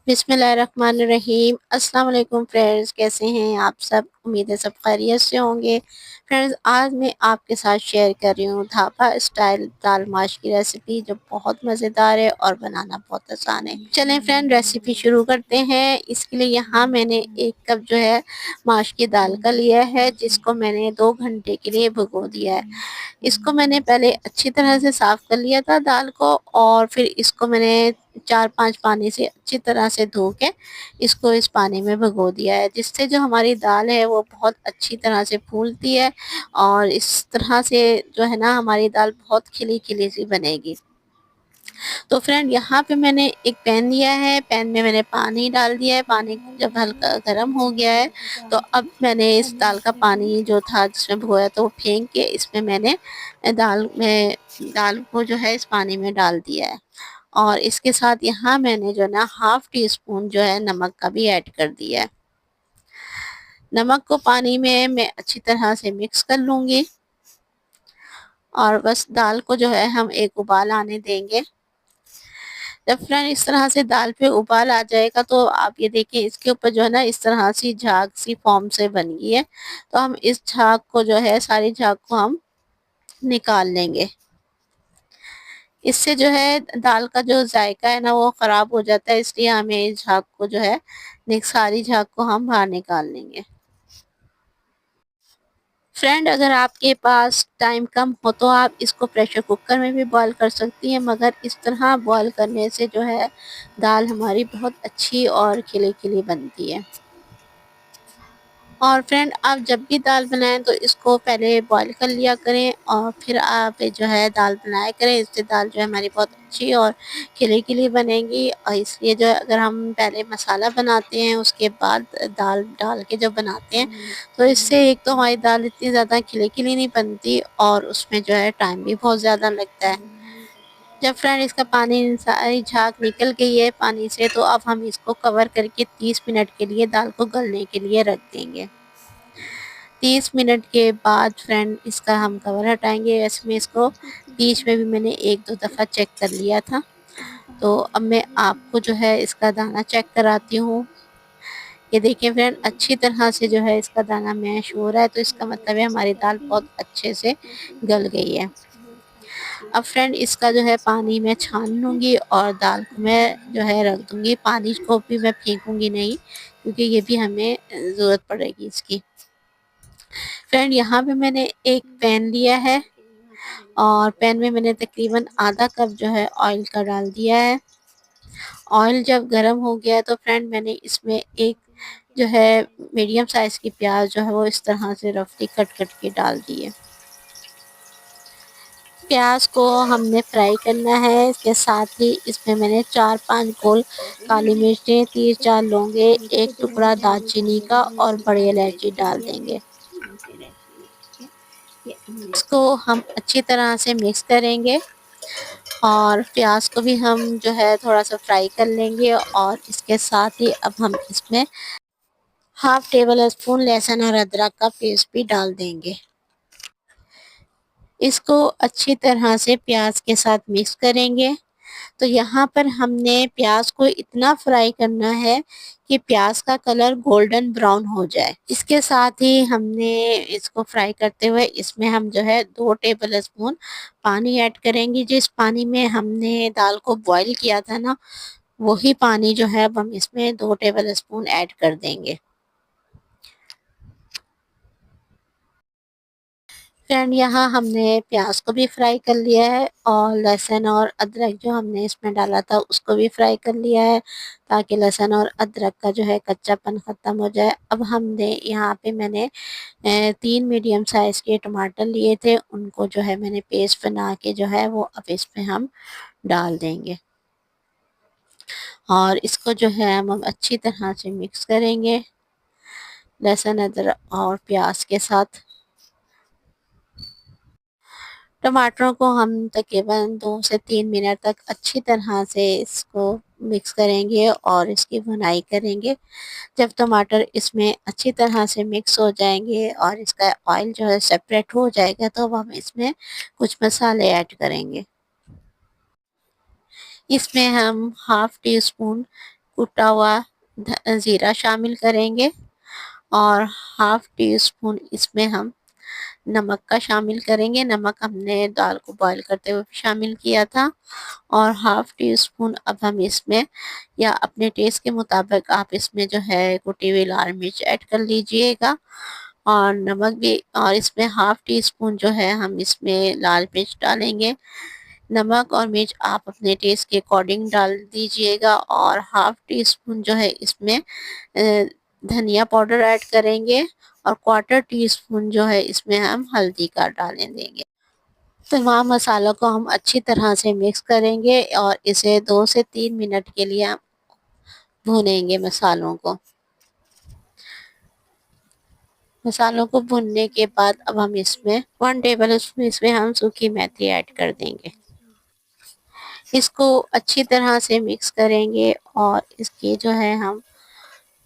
बिस्मिल्लाहिर्रहमानिर्रहीम। अस्सलाम वालेकुम फ्रेंड्स, कैसे हैं आप सब? उम्मीद है सब खैरियत से होंगे। फ्रेंड्स, आज मैं आपके साथ शेयर कर रही हूँ ढाबा स्टाइल दाल माश की रेसिपी, जो बहुत मज़ेदार है और बनाना बहुत आसान है। चलें फ्रेंड, रेसिपी शुरू करते हैं। इसके लिए यहाँ मैंने 1 कप जो है माश की दाल का लिया है, जिसको मैंने 2 घंटे के लिए भिगो दिया है। इसको मैंने पहले अच्छी तरह से साफ़ कर लिया था दाल को, और फिर इसको मैंने 4-5 पानी से अच्छी तरह से धो के इसको इस पानी में भिगो दिया है, जिससे जो हमारी दाल है वो बहुत अच्छी तरह से फूलती है, और इस तरह से जो है ना हमारी दाल बहुत खिली खिली सी बनेगी। तो फ्रेंड, यहाँ पे मैंने एक पैन लिया है, पैन में मैंने पानी डाल दिया है। पानी जब हल्का गर्म हो गया है, तो अब मैंने इस दाल का पानी जो था जिसमें भिगोया तो वो फेंक के इसमें मैंने दाल को जो है इस पानी में डाल दिया है। और इसके साथ यहाँ मैंने जो ना हाफ टी स्पून जो है नमक का भी ऐड कर दिया है। नमक को पानी में मैं अच्छी तरह से मिक्स कर लूँगी, और बस दाल को जो है हम एक उबाल आने देंगे। जब फ्रेंड इस तरह से दाल पे उबाल आ जाएगा, तो आप ये देखिए इसके ऊपर जो है ना इस तरह सी झाग सी फॉर्म से बन गई है। तो हम इस झाग को जो है, सारी झाग को हम निकाल लेंगे। इससे जो है दाल का जो जायका है ना वो ख़राब हो जाता है, इसलिए हमें इस झाग को जो है सारी झाग को हम बाहर निकाल लेंगे। फ्रेंड, अगर आपके पास टाइम कम हो तो आप इसको प्रेशर कुकर में भी बॉईल कर सकती हैं, मगर इस तरह बॉईल करने से जो है दाल हमारी बहुत अच्छी और खिली खिली बनती है। और फ्रेंड, आप जब भी दाल बनाएं तो इसको पहले बॉईल कर लिया करें, और फिर आप जो है दाल बनाया करें। इससे दाल जो है हमारी बहुत अच्छी और खिली खिली बनेगी। और इसलिए जो है अगर हम पहले मसाला बनाते हैं उसके बाद दाल डाल के जब बनाते हैं, तो इससे एक तो हमारी दाल इतनी ज़्यादा खिली खिली नहीं बनती, और उसमें जो है टाइम भी बहुत ज़्यादा लगता है। जब फ्रेंड इसका पानी सारी झाग निकल गई है पानी से, तो अब हम इसको कवर करके 30 मिनट के लिए दाल को गलने के लिए रख देंगे। 30 मिनट के बाद फ्रेंड इसका हम कवर हटाएंगे। वैसे में इसको बीच में भी मैंने 1-2 दफ़ा चेक कर लिया था। तो अब मैं आपको जो है इसका दाना चेक कराती हूँ। ये देखिए फ्रेंड, अच्छी तरह से जो है इसका दाना मैश हो रहा है, तो इसका मतलब है हमारी दाल बहुत अच्छे से गल गई है। अब फ्रेंड इसका जो है पानी मैं छान लूँगी, और दाल को मैं जो है रख दूँगी। पानी को भी मैं फेंकूँगी नहीं, क्योंकि ये भी हमें ज़रूरत पड़ेगी इसकी। फ्रेंड, यहाँ पे मैंने एक पैन लिया है, और पैन में मैंने तकरीबन आधा कप जो है ऑयल का डाल दिया है। ऑयल जब गर्म हो गया है, तो फ्रेंड मैंने इसमें एक जो है मीडियम साइज़ की प्याज जो है वो इस तरह से रफली कट कट के डाल दी है। प्याज को हमने फ्राई करना है। इसके साथ ही इसमें मैंने 4-5 गोल काली मिर्चें, 3-4 लौंगे, एक टुकड़ा दालचीनी का और बड़ी इलायची डाल देंगे। इसको हम अच्छी तरह से मिक्स करेंगे, और प्याज को भी हम जो है थोड़ा सा फ्राई कर लेंगे, और इसके साथ ही अब हम इसमें हाफ टेबल स्पून लहसुन और अदरक का पेस्ट भी डाल देंगे। इसको अच्छी तरह से प्याज के साथ मिक्स करेंगे। तो यहाँ पर हमने प्याज को इतना फ्राई करना है कि प्याज का कलर गोल्डन ब्राउन हो जाए। इसके साथ ही हमने इसको फ्राई करते हुए इसमें हम जो है 2 टेबल स्पून पानी ऐड करेंगे। जिस पानी में हमने दाल को बॉईल किया था ना, वही पानी जो है अब हम इसमें 2 टेबल स्पून ऐड कर देंगे। फ्रेंड, यहाँ हमने प्याज को भी फ्राई कर लिया है, और लहसुन और अदरक जो हमने इसमें डाला था उसको भी फ्राई कर लिया है, ताकि लहसुन और अदरक का जो है कच्चापन ख़त्म हो जाए। अब हमने यहाँ पे मैंने 3 मीडियम साइज़ के टमाटर लिए थे, उनको जो है मैंने पेस्ट बना के जो है वो अब इसमें हम डाल देंगे, और इसको जो है हम अब अच्छी तरह से मिक्स करेंगे लहसुन अदरक और प्याज के साथ। टमाटरों को हम तकरीबन 2 से 3 मिनट तक अच्छी तरह से इसको मिक्स करेंगे और इसकी भुनाई करेंगे। जब टमाटर इसमें अच्छी तरह से मिक्स हो जाएंगे और इसका ऑयल जो है सेपरेट हो जाएगा, तो अब हम इसमें कुछ मसाले ऐड करेंगे। इसमें हम हाफ टी स्पून कुटा हुआ ज़ीरा शामिल करेंगे और हाफ टी स्पून इसमें हम नमक का शामिल करेंगे। नमक हमने दाल को बॉईल करते हुए शामिल किया था। और हाफ टी स्पून अब हम इसमें, या अपने टेस्ट के मुताबिक आप इसमें जो है कुटी हुई लाल मिर्च ऐड कर लीजिएगा। और नमक भी, और इसमें हाफ टी स्पून जो है हम इसमें लाल मिर्च डालेंगे। नमक और मिर्च आप अपने टेस्ट के अकॉर्डिंग डाल दीजिएगा। और हाफ टी स्पून जो है इसमें धनिया पाउडर ऐड करेंगे। और क्वार्टर टी स्पून जो है इसमें हम हल्दी का डालें देंगे। तमाम मसालों को हम अच्छी तरह से मिक्स करेंगे और इसे 2 से 3 मिनट के लिए हम भूनेंगे मसालों को। मसालों को भूनने के बाद अब हम इसमें 1 टेबल स्पून इसमें हम सूखी मेथी ऐड कर देंगे। इसको अच्छी तरह से मिक्स करेंगे और इसकी जो है हम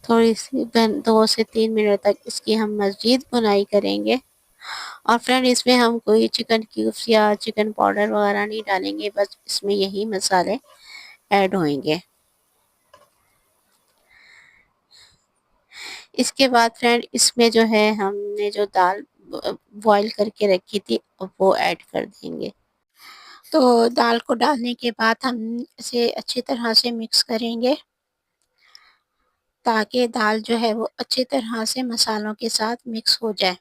थोड़ी सी 2 से 3 मिनट तक इसकी हम मज़ीद भुनाई करेंगे। और फ्रेंड इसमें हम कोई चिकन क्यूब्स या चिकन पाउडर वगैरह नहीं डालेंगे, बस इसमें यही मसाले ऐड होंगे। इसके बाद फ्रेंड इसमें जो है हमने जो दाल बॉईल करके रखी थी वो ऐड कर देंगे। तो दाल को डालने के बाद हम इसे अच्छी तरह से मिक्स करेंगे ताकि दाल जो है वो अच्छी तरह से मसालों के साथ मिक्स हो जाए।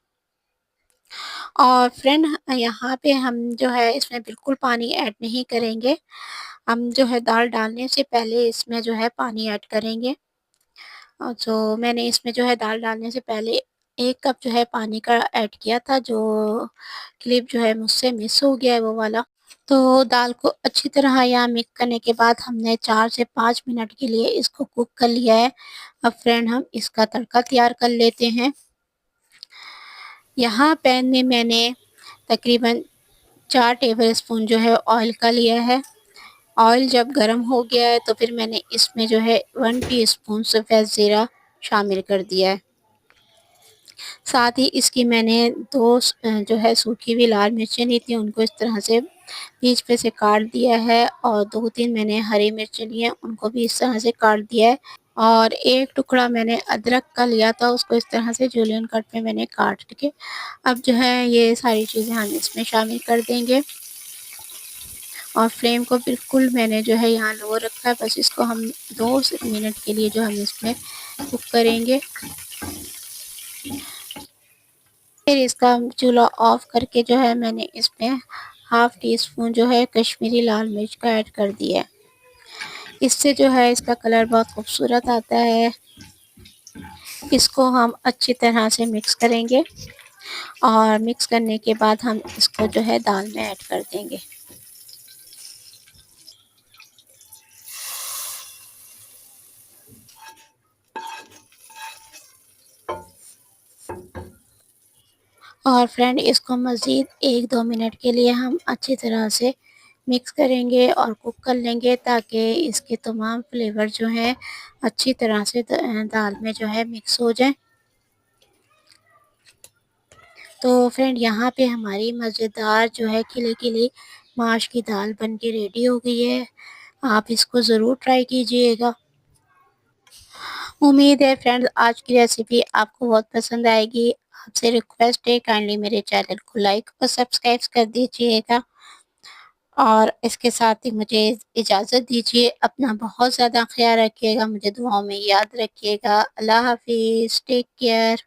और फ्रेंड यहाँ पे हम जो है इसमें बिल्कुल पानी ऐड नहीं करेंगे। हम जो है दाल डालने से पहले इसमें जो है पानी ऐड करेंगे। और जो मैंने इसमें जो है दाल डालने से पहले 1 कप जो है पानी का ऐड किया था, जो क्लिप जो है मुझसे मिस हो गया है वो वाला। तो दाल को अच्छी तरह यहाँ मिक्स करने के बाद हमने 4 से 5 मिनट के लिए इसको कुक कर लिया है। अब फ्रेंड हम इसका तड़का तैयार कर लेते हैं। यहाँ पैन में मैंने तकरीबन 4 टेबल स्पून जो है ऑयल का लिया है। ऑयल जब गर्म हो गया है तो फिर मैंने इसमें जो है 1 टीस्पून सफ़ेद ज़ीरा शामिल कर दिया है। साथ ही इसकी मैंने 2 जो है सूखी हुई लाल मिर्चें ली थी, उनको इस तरह से बीच पे से काट दिया है। और 2-3 मैंने हरी मिर्चें ली हैं, उनको भी इस तरह से काट दिया है। और 1 टुकड़ा मैंने अदरक का लिया था, उसको इस तरह से जूलियन कट में मैंने काट के अब जो है ये सारी चीज़ें हम इसमें शामिल कर देंगे। और फ्लेम को बिल्कुल मैंने जो है यहाँ लो रखा है, बस इसको हम 2 मिनट के लिए जो हम इसमें कुक करेंगे। फिर इसका चूल्हा ऑफ करके जो है मैंने इसमें हाफ टी स्पून जो है कश्मीरी लाल मिर्च का ऐड कर दिया है। इससे जो है इसका कलर बहुत खूबसूरत आता है। इसको हम अच्छी तरह से मिक्स करेंगे और मिक्स करने के बाद हम इसको जो है दाल में ऐड कर देंगे। और फ्रेंड इसको मज़ीद 1-2 मिनट के लिए हम अच्छी तरह से मिक्स करेंगे और कुक कर लेंगे ताकि इसके तमाम फ्लेवर जो हैं अच्छी तरह से दाल में जो है मिक्स हो जाए। तो फ्रेंड यहाँ पे हमारी मज़ेदार जो है खिली-खिली माश की दाल बन के रेडी हो गई है। आप इसको ज़रूर ट्राई कीजिएगा। उम्मीद है फ्रेंड्स आज की रेसिपी आपको बहुत पसंद आएगी। आपसे रिक्वेस्ट है काइंडली मेरे चैनल को लाइक और सब्सक्राइब कर दीजिएगा। और इसके साथ ही मुझे इजाज़त दीजिए। अपना बहुत ज़्यादा ख़्याल रखिएगा, मुझे दुआओं में याद रखिएगा। अल्लाह हाफ़िज़, टेक केयर।